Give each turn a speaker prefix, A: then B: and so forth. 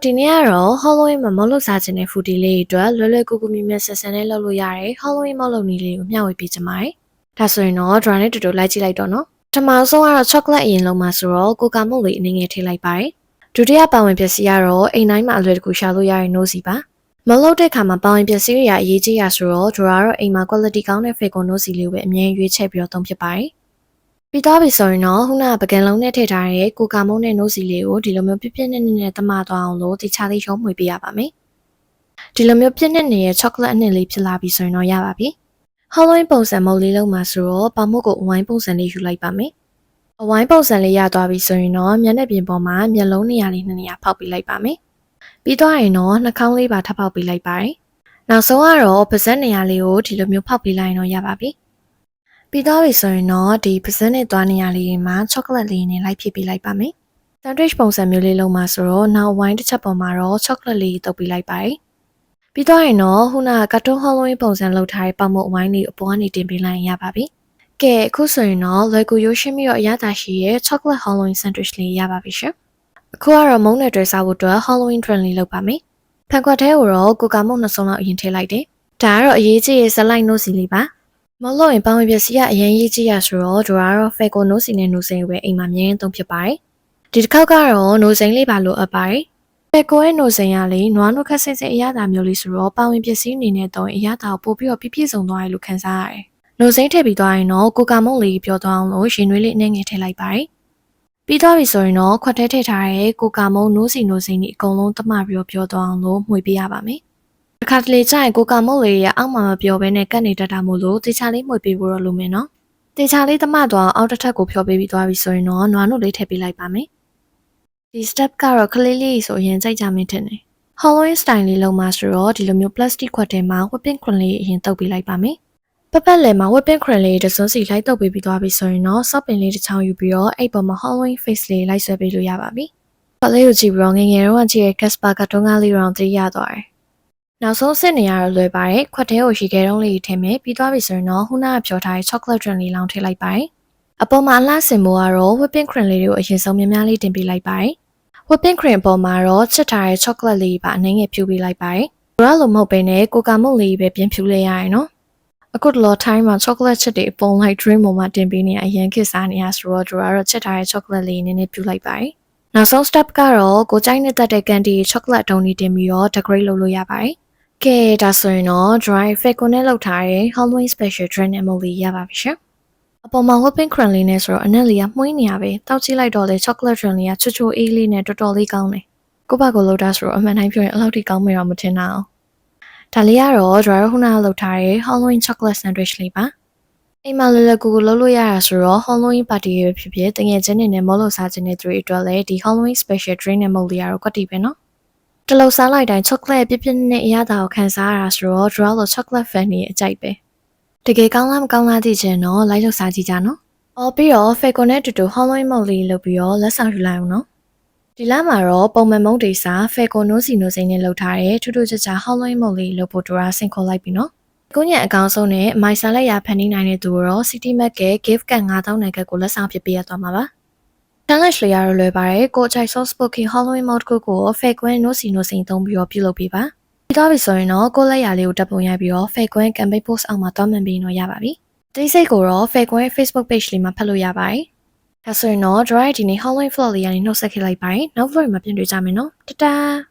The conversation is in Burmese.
A: ဒီနေ့ကတော့ Halloween မှာမလုပ်စားခြင်းတဲ့ foodie လေးတွေအတွက်လွယ်လွယ်ကူကူမြင်မြင်ဆန်ဆန်နဲ့လုပ်လို့ရတဲ့ Halloween မလုပ်နည်းလေးကိုမျှဝေပေးချင်ပါတယ်။ဒါဆိုရင်တော့ dry နဲ့တူတူလိုက်ကြည့်လိုက်တော့နော်။ပထမဆုံးကတော့ chocolate အရင်လုံးမှာဆိုတော့ကိုကာမုတ်လေးအနည်းငယ်ထည့်လိုက်ပါတယ်။ဒုတိယပါဝင်ပစ္စည်းကတော့အိမ်တိုင်းမှာအလွယ်တကူရှာလို့ရတဲ့ nose ပါ။မလုပ်တဲ့ခါမှာပါဝင်ပစ္စည်းတွေအရေးကြီးရဆိုတော့ dry ကတော့အိမ်မှာ quality ကောင်းတဲ့ fake nose လေးကိုပဲအမြဲရွေးချယ်ပြီးတော့သုံးဖြစ်ပါတယ်။ပြီးတော့ပြီဆိုရင်တော့ခုနကပကံလုံးနဲ့ထည့်ထားတဲ့ကိုကာမုတ်နဲ့ nose လေးကိုဒီလိုမျိုးပြည့်ပြည့်နဲ့နဲ့တမသွားအောင်လို့တခြားလေးရုံးမှွေပေးရပါမယ်။ဒီလိုမျိုးပြည့်နေတဲ့ chocolate အနှစ်လေးဖြစ်လာပြီဆိုရင်တော့ရပါပြီ။ Halloween ပုံစံမုတ်လေးလုံးမှာဆိုတော့ပေါင်မုတ်ကိုအဝိုင်းပုံစံလေးယူလိုက်ပါမယ်။အဝိုင်းပုံစံလေးရသွားပြီဆိုရင်တော့မျက်နှာပြင်ပေါ်မှာမျက်လုံးနေရာလေးနှစ်နေရာဖောက်ပေးလိုက်ပါမယ်။ပြီးတော့ရင်တော့နှာခေါင်းလေးပါထပ်ဖောက်ပေးလိုက်ပါတယ်။နောက်ဆုံးကတော့ပါးစပ်နေရာလေးကိုဒီလိုမျိုးဖောက်ပေးလိုက်ရင်တော့ရပါပြီ။ပြီးတော့ပြီဆိုရင်တော့ဒီပါးစပ်နဲ့သွားနေရာလေးမှာ chocolate လေးနဲ့လိုက်ဖြည့်ပေးလိုက်ပါမယ်။ sandwich ပုံစံမျိုးလေးလုံးမှာဆိုတော့နောက်ဝိုင်းတစ်ချက်ပေါ်မှာတော့ chocolate လေးတုပ်ပေးလိုက်ပါတယ်။ပြီးတော့ရင်တော့ခုနက cartoon Halloween ပုံစံလုပ်ထားတဲ့ပေါင်မုတ်အဝိုင်းလေးအပေါ်ကနေတင်ပေးလိုက်ရင်ရပါပြီ။ကဲအခုဆိုရင်တော့လွယ်ကူရိုးရှင်းပြီးတော့အရသာရှိရဲ့ chocolate Halloween sandwich လေးရပါပြီရှင်။အခုကတော့မုံနဲ့တွဲစားဖို့အတွက် Halloween drink လေးလုပ်ပါမယ်။ဖန်ခွက်ထဲကိုတော့ကိုကာမုတ်နှစ်စုံလောက်အရင်ထည့်လိုက်တယ်။ဒါကတော့အရေးကြီးရဲ့ဇလိုက်နို့စီလေးပါ။မလို့ရင်ပေါင်ဝင်ပစ္စည်းကအရင်ရေးကြီးရဆိုတော့ဒါကတော့ fake နို့စီနဲ့နို့စိမ်းပဲအိမ်မှာအမြဲတမ်းသုံးဖြစ်ပါတယ်။ဒီတစ်ခေါက်ကတော့နို့စိမ်းလေးပါလို့အပ်ပါတယ်။fake ရဲ့နို့စိမ်းရလေနွားနို့ခက်ဆစ်စစ်အရသာမျိုးလေးဆိုတော့ပေါင်ဝင်ပစ္စည်းအနေနဲ့တော့အရသာကိုပို့ပြီးတော့ပြည့်စုံသွားတယ်လို့ခံစားရတယ်။နို့စိမ်းထည့်ပြီးသွားရင်တော့ကိုကာမုတ်လေးပြောသွားအောင်လို့ရင်နွေးလေးအနည်းငယ်ထည့်လိုက်ပါတယ်။ပြီးသွားပြီဆိုရင်တော့ခွက်ထဲထည့်ထားတဲ့ကိုကာမုတ်နို့စိမ်းဒီအကုန်လုံးတမပြီးတော့ပြောသွားအောင်လို့မှွေပေးရပါမယ်။တစ်ခါတလေကျရင်ကိုကာမုတ်လေးရဲ့အောက်မှာမပြောဘဲနဲ့ကတ်နေတတ်တာမို့လို့တေချာလေးမှွေပေးဖို့တော့လိုမယ်နော်။တေချာလေးတမသွားအောက်တစ်ထပ်ကိုဖြောပေးပြီးသွားပြီဆိုရင်တော့နွားနို့လေးထည့်ပေးလိုက်ပါမယ်။ဒီ step ကတော့ကလေးလေးဆိုရင်ကြိုက်ကြမင်းထင်တယ်။ Halloween style လေးလုံးမှာဆိုတော့ဒီလိုမျိုး plastic ခွက်ထဲမှာ whipping cream လေးအရင်တုပ်ပေးလိုက်ပါမယ်။ပတ်လည်မှာ whipping cream လေးတစ်စုံစီလိုက်တုပ်ပေးပြီးသွားပြီဆိုရင်တော့ soft ပင်လေးတစ်ချောင်းယူပြီးတော့အဲ့ပေါ်မှာ Halloween face လေးလိုက်ဆွဲပေးလို့ရပါပြီ။ပတ်လေးကိုကြည့်ပြီးတော့ငငယ်တော့ကြည့်ရဲ့ Casper ကတုံးကားလေးရောင်3ရသွားတယ်။နောက်ဆုံးစစ်နေရတော့လွယ်ပါတယ်ခွက်ထဲကိုရေခဲတုံးလေးထည့်မယ်ပြီးသွားပြီဆိုရင်တော့ခုနကဖြောထားတဲ့ chocolate drink လေးလောင်းထည့်လိုက်ပါတယ်အပေါ်မှာအလှဆင်မိုးကတော့ whipping cream လေးတွေကိုအရင်ဆုံးများများလေးတင်ပေးလိုက်ပါတယ်whipping cream အပေါ်မှာတော့ချက်ထားတဲ့ chocolate လေးပါအနည်းငယ်ဖြူပေးလိုက်ပါတယ်ဘရလိုမဟုတ်ဘဲနဲ့ကိုကာမုတ်လေးပဲပြင်ဖြူလေးရရင်နော်အခုတလော time မှာ chocolate ချက်တွေအပုံလိုက် drink ပေါ်မှာတင်ပေးနေအရင်ခစ်စားနေရဆိုတော့ချက်ထားတဲ့ chocolate လေးနည်းနည်းဖြူလိုက်ပါတယ်နောက်ဆုံး step ကတော့ကိုကြိုက်နေတတ်တဲ့ candy chocolate တုံးလေးတင်ပြီးတော့ decorate လုပ်လို့ရပါတယ်ကဲဒါဆိုရင်တော့ dry fake နဲ့လောက်ထားတဲ့ Halloween special drink နဲ့မဟုတ်လေးရပါပြီရှင်အပေါ်မှာ whipping cream လေးနဲ့ဆိုတော့အနက်လေးကမှုန်းနေရပဲတောက်ကြည့်လိုက်တော့လေ chocolate drink လေးကချွတ်ချွတ်အေးလေးနဲ့တော်တော်လေးကောင်းတယ်ကိုယ့်ဘာကိုလောက်တာဆိုတော့အမှန်တိုင်းပြောရင်အလောက်ထိကောင်းမယ်တော့မထင်တာအောင်ဒါလေးကတော့ dry ခုနကလောက်ထားတဲ့ Halloween chocolate sandwich လေးပါအိမ်မှာလွယ်လွယ်ကူကူလုပ်လို့ရတာဆိုတော့ Halloween party ရဖြစ်ဖြစ်တကယ်ချင်းနေနဲ့မလို့စားခြင်းတဲ့သူတွေအတွက်လည်းဒီ Halloween special drink နဲ့မဟုတ်လေးကတော့ကွက်တီပဲနော်တလုံးစားလိုက်တိုင်း chocolate ပြည့်ပြည့်နဲ့အရသာကိုခံစားရတာဆိုတော့ draw လို့ chocolate fan ကြီးအကြိုက်ပဲတကယ်ကောင်းလားမကောင်းလားသိချင်တော့လိုက်လို့စားကြည့်ကြနော်အော်ပြီးတော့ fake နဲ့တူတူ Halloween မုတ်လေးလုပ်ပြီးတော့လက်ဆောင်ယူလိုက်အောင်နော်ဒီလမှာတော့ပုံမှန်မုတ်တွေစား fake နိုးစီနိုးစိမ်းနဲ့လုပ်ထားတဲ့ထူးထူးခြားခြား Halloween မုတ်လေးလုပ်ဖို့တူဆင်ခေါ်လိုက်ပြီနော်ကိုညံအကောင်းဆုံးနဲ့မိုင်ဆာလက်ရဖန်တီးနိုင်တဲ့သူတော့ City Mac ရဲ့ gift card 9000နဲ့ကတ်ကိုလက်ဆောင်ဖြစ်ပေးရသွားမှာပါchallenge လေးရတော့လွယ်ပါတယ်ကိုအချိုက် sauce spooky Halloween mode ကို fake ဝင် no စီ no စိန်သုံးပြီးတော့ပြုလုပ်ပေးပါပြီးတော့ပြီဆိုရင်တော့ကိုလက်ရလေးကိုတပ်ပုံရိုက်ပြီးတော့ fake ဝင် campaign post အောက်မှာတွန်းမှန်ပြီးတော့ရပါပြီတိစိတ်ကိုတော့ fake ဝင် Facebook page လေးမှာဖတ်လို့ရပါတယ်ဒါဆိုရင်တော့ dry ဒီနေ့ Halloween vlog လေးရနေနှုတ်ဆက်ခဲ့လိုက်ပါတယ်နောက် vlog မှာပြန်တွေ့ကြမယ်နော်တတား